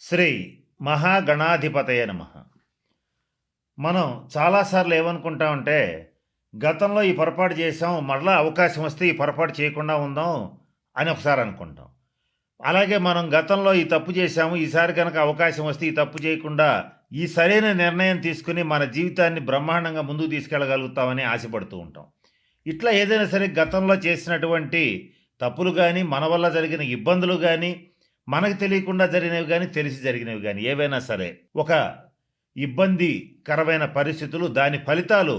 శ్రీ మహాగణాధిపతయ నమః. మనం చాలాసార్లు ఏమనుకుంటామంటే, గతంలో ఈ పొరపాటు చేసాం, మరలా అవకాశం వస్తే ఈ పొరపాటు చేయకుండా ఉందాం అని ఒకసారి అనుకుంటాం. అలాగే మనం గతంలో ఈ తప్పు చేశాము, ఈసారి కనుక అవకాశం వస్తే ఈ తప్పు చేయకుండా ఈ సరైన నిర్ణయం తీసుకుని మన జీవితాన్ని బ్రహ్మాండంగా ముందుకు తీసుకెళ్ళగలుగుతామని ఆశపడుతూ ఉంటాం. ఇట్లా ఏదైనా సరే గతంలో చేసినటువంటి తప్పులు కానీ, మన వల్ల జరిగిన ఇబ్బందులు కానీ, మనకు తెలియకుండా జరిగినవి కానీ, తెలిసి జరిగినవి కానీ ఏవైనా సరే ఒక ఇబ్బందికరమైన పరిస్థితులు, దాని ఫలితాలు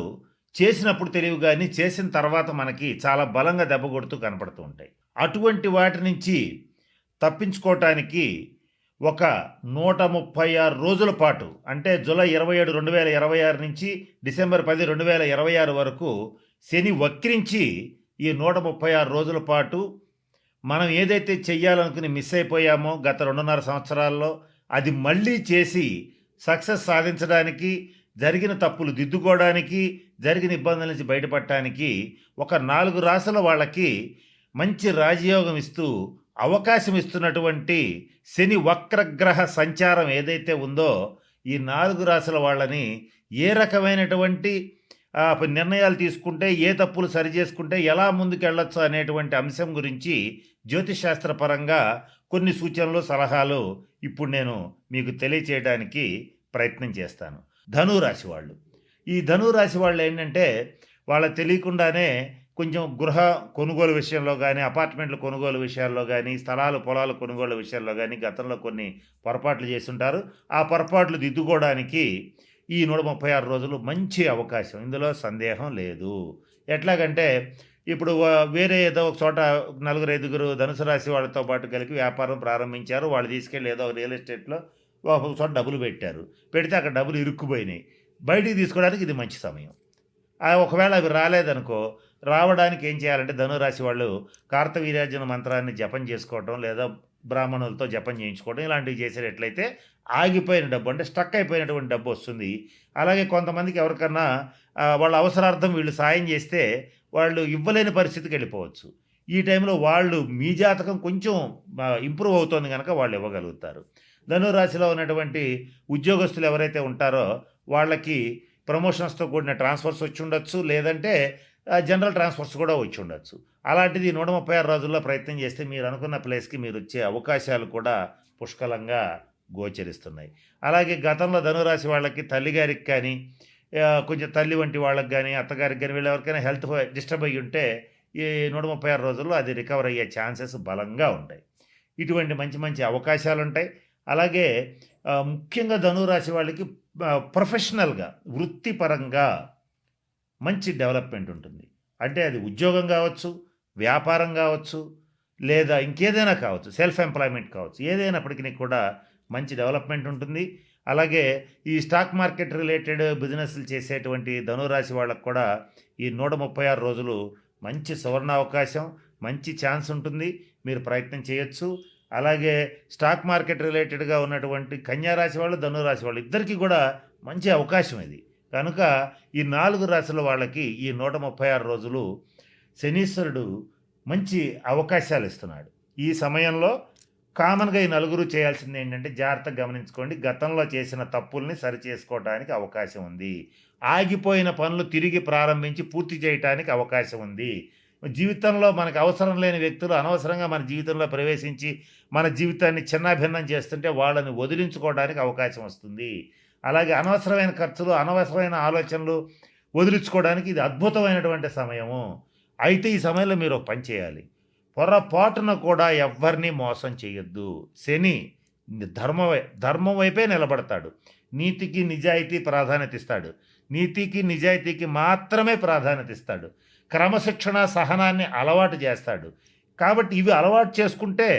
చేసినప్పుడు తెలియవు కానీ, చేసిన తర్వాత మనకి చాలా బలంగా దెబ్బ కొడుతూ కనపడుతూ ఉంటాయి. అటువంటి వాటి నుంచి తప్పించుకోవటానికి ఒక 136 రోజుల పాటు, అంటే జూలై 27, 2026 నుంచి డిసెంబర్ 10, 2026 వరకు శని వక్రించి ఈ 136 రోజుల పాటు మనం ఏదైతే చెయ్యాలనుకుని మిస్ అయిపోయామో గత 2.5 సంవత్సరాల్లో, అది మళ్ళీ చేసి సక్సెస్ సాధించడానికి, జరిగిన తప్పులు దిద్దుకోవడానికి, జరిగిన ఇబ్బందుల నుంచి బయటపడటానికి ఒక 4 రాసుల వాళ్ళకి మంచి రాజయోగం ఇస్తూ అవకాశం ఇస్తున్నటువంటి శని వక్రగ్రహ సంచారం ఏదైతే ఉందో, ఈ 4 రాసుల వాళ్ళని ఏ రకమైనటువంటి నిర్ణయాలు తీసుకుంటే, ఏ తప్పులు సరిచేసుకుంటే ఎలా ముందుకెళ్ళొచ్చు అనేటువంటి అంశం గురించి జ్యోతిషశాస్త్రపరంగా కొన్ని సూచనలు, సలహాలు ఇప్పుడు నేను మీకు తెలియచేయడానికి ప్రయత్నం చేస్తాను. ధనురాశి వాళ్ళు, ఈ ధనురాశి వాళ్ళు ఏంటంటే, వాళ్ళకి తెలియకుండానే కొంచెం గృహ కొనుగోలు విషయంలో కానీ, అపార్ట్మెంట్ల కొనుగోలు విషయాల్లో కానీ, స్థలాలు పొలాలు కొనుగోలు విషయాల్లో కానీ గతంలో కొన్ని పొరపాట్లు చేస్తుంటారు. ఆ పొరపాట్లు దిద్దుకోవడానికి ఈ 136 రోజులు మంచి అవకాశం, ఇందులో సందేహం లేదు. ఎట్లాగంటే, ఇప్పుడు వేరే ఏదో ఒక చోట 4-5 ధనుసు రాశి వాళ్ళతో పాటు కలిపి వ్యాపారం ప్రారంభించారు. వాళ్ళు తీసుకెళ్ళి ఏదో ఒక రియల్ ఎస్టేట్లో ఒక చోట డబ్బులు పెట్టారు. పెడితే అక్కడ డబ్బులు ఇరుక్కుపోయినాయి. బయటికి తీసుకోవడానికి ఇది మంచి సమయం. ఒకవేళ అవి రాలేదనుకో, రావడానికి ఏం చేయాలంటే ధనురాశి వాళ్ళు కార్తవీర్యార్జున మంత్రాన్ని జపం చేసుకోవటం, లేదా బ్రాహ్మణులతో జపం చేయించుకోవడం, ఇలాంటివి చేసేటట్లయితే ఆగిపోయిన డబ్బు, అంటే స్టక్ అయిపోయినటువంటి డబ్బు వస్తుంది. అలాగే కొంతమందికి ఎవరికన్నా వాళ్ళ అవసరార్థం వీళ్ళు సాయం చేస్తే వాళ్ళు ఇవ్వలేని పరిస్థితికి వెళ్ళిపోవచ్చు. ఈ టైంలో వాళ్ళు, మీ జాతకం కొంచెం ఇంప్రూవ్ అవుతుంది కనుక వాళ్ళు ఇవ్వగలుగుతారు. ధనురాశిలో ఉన్నటువంటి ఉద్యోగస్తులు ఎవరైతే ఉంటారో వాళ్ళకి ప్రమోషన్స్తో కూడిన ట్రాన్స్ఫర్స్ వచ్చి ఉండొచ్చు, లేదంటే జనరల్ ట్రాన్స్ఫర్స్ కూడా వచ్చి ఉండొచ్చు. అలాంటిది 136 రోజుల్లో ప్రయత్నం చేస్తే మీరు అనుకున్న ప్లేస్కి మీరు వచ్చే అవకాశాలు కూడా పుష్కలంగా గోచరిస్తున్నాయి. అలాగే గతంలో ధనురాశి వాళ్ళకి తల్లిగారికి కానీ, కొంచెం తల్లి వంటి వాళ్ళకి కానీ, అత్తగారికి కానీ, వీళ్ళు ఎవరికైనా హెల్త్ డిస్టర్బ్ అయ్యి ఉంటే ఈ 136 రోజుల్లో అది రికవర్ అయ్యే ఛాన్సెస్ బలంగా ఉంటాయి. ఇటువంటి మంచి మంచి అవకాశాలు ఉంటాయి. అలాగే ముఖ్యంగా ధనురాశి వాళ్ళకి ప్రొఫెషనల్గా, వృత్తిపరంగా మంచి డెవలప్మెంట్ ఉంటుంది. అంటే అది ఉద్యోగం కావచ్చు, వ్యాపారం కావచ్చు, లేదా ఇంకేదైనా కావచ్చు, సెల్ఫ్ ఎంప్లాయ్మెంట్ కావచ్చు, ఏదైనప్పటికీ కూడా మంచి డెవలప్మెంట్ ఉంటుంది. అలాగే ఈ స్టాక్ మార్కెట్ రిలేటెడ్ బిజినెస్లు చేసేటువంటి ధనురాశి వాళ్ళకు కూడా ఈ 136 రోజులు మంచి సువర్ణావకాశం, మంచి ఛాన్స్ ఉంటుంది. మీరు ప్రయత్నం చేయొచ్చు. అలాగే స్టాక్ మార్కెట్ రిలేటెడ్గా ఉన్నటువంటి కన్యారాశి వాళ్ళు, ధనురాశి వాళ్ళు ఇద్దరికీ కూడా మంచి అవకాశం ఇది. కనుక ఈ 4 రాశుల వాళ్ళకి ఈ 136 రోజులు శనీశ్వరుడు మంచి అవకాశాలు ఇస్తున్నాడు. ఈ సమయంలో కామన్గా ఈ నలుగురు చేయాల్సింది ఏంటంటే, జాగ్రత్తగా గమనించుకోండి, గతంలో చేసిన తప్పుల్ని సరిచేసుకోవడానికి అవకాశం ఉంది. ఆగిపోయిన పనులు తిరిగి ప్రారంభించి పూర్తి చేయడానికి అవకాశం ఉంది. జీవితంలో మనకు అవసరం లేని వ్యక్తులు అనవసరంగా మన జీవితంలో ప్రవేశించి మన జీవితాన్ని చిన్నాభిన్నం చేస్తుంటే వాళ్ళని వదిలించుకోవడానికి అవకాశం వస్తుంది. అలాగే అనవసరమైన ఖర్చులు, అనవసరమైన ఆలోచనలు వదిలించుకోవడానికి ఇది అద్భుతమైనటువంటి సమయము. అయితే ఈ సమయంలో మీరు ఒక పని చేయాలి. పొరపాటున కూడా ఎవ్వరిని మోసం చేయొద్దు. శని ధర్మం వైపే నిలబడతాడు. నీతికి నిజాయితీ ప్రాధాన్యత ఇస్తాడు. నీతికి నిజాయితీకి మాత్రమే ప్రాధాన్యత ఇస్తాడు. క్రమశిక్షణ, సహనాన్ని అలవాటు చేస్తాడు. కాబట్టి ఇవి అలవాటు చేసుకుంటే,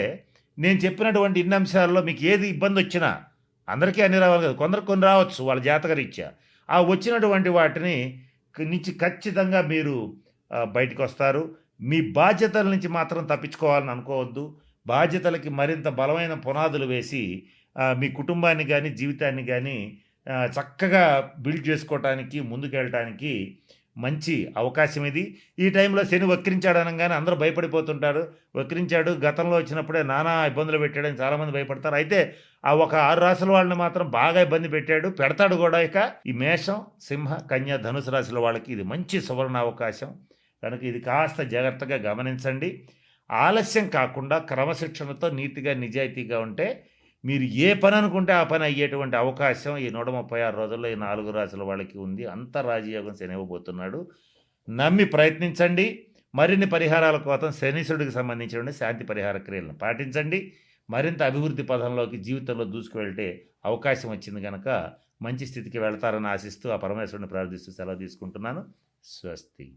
నేను చెప్పినటువంటి ఇన్ని అంశాల్లో మీకు ఏది ఇబ్బంది వచ్చినా, అందరికీ అన్ని రావాలి కదా, కొందరికి కొన్ని రావచ్చు వాళ్ళ జాతకరీత్యా, ఆ వచ్చినటువంటి వాటిని నుంచి ఖచ్చితంగా మీరు బయటకు వస్తారు. మీ బాధ్యతల నుంచి మాత్రం తప్పించుకోవాలని అనుకోవద్దు. బాధ్యతలకి మరింత బలమైన పునాదులు వేసి మీ కుటుంబాన్ని కానీ, జీవితాన్ని కానీ చక్కగా బిల్డ్ చేసుకోవటానికి, ముందుకెళ్ళటానికి మంచి అవకాశం ఇది. ఈ టైంలో శని వక్రించాడు అనగానే అందరూ భయపడిపోతుంటారు. వక్రించాడు, గతంలో వచ్చినప్పుడే నానా ఇబ్బందులు పెట్టాడని చాలామంది భయపడతారు. అయితే ఆ ఒక 6 రాశుల వాళ్ళని మాత్రం బాగా ఇబ్బంది పెట్టాడు, పెడతాడు కూడా. ఇక ఈ మేషం, సింహ, కన్య, ధనుసు రాశుల వాళ్ళకి ఇది మంచి సువర్ణ అవకాశం కనుక ఇది కాస్త జాగ్రత్తగా గమనించండి. ఆలస్యం కాకుండా క్రమశిక్షణతో నీతిగా నిజాయితీగా ఉంటే మీరు ఏ పని అనుకుంటే ఆ పని అయ్యేటువంటి అవకాశం ఈ 136 రోజుల్లో ఈ 4 రాశుల వాళ్ళకి ఉంది. అంత రాజయోగం శని ఇవ్వబోతున్నాడు. నమ్మి ప్రయత్నించండి. మరిన్ని పరిహారాల కోసం శనీశ్వరుడికి సంబంధించిన శాంతి పరిహార క్రియలను పాటించండి. మరింత అభివృద్ధి పదంలోకి జీవితంలో దూసుకువెళ్తే అవకాశం వచ్చింది కనుక మంచి స్థితికి వెళ్తారని ఆశిస్తూ ఆ పరమేశ్వరుని ప్రార్థిస్తూ సెలవు తీసుకుంటున్నాను. స్వస్తి.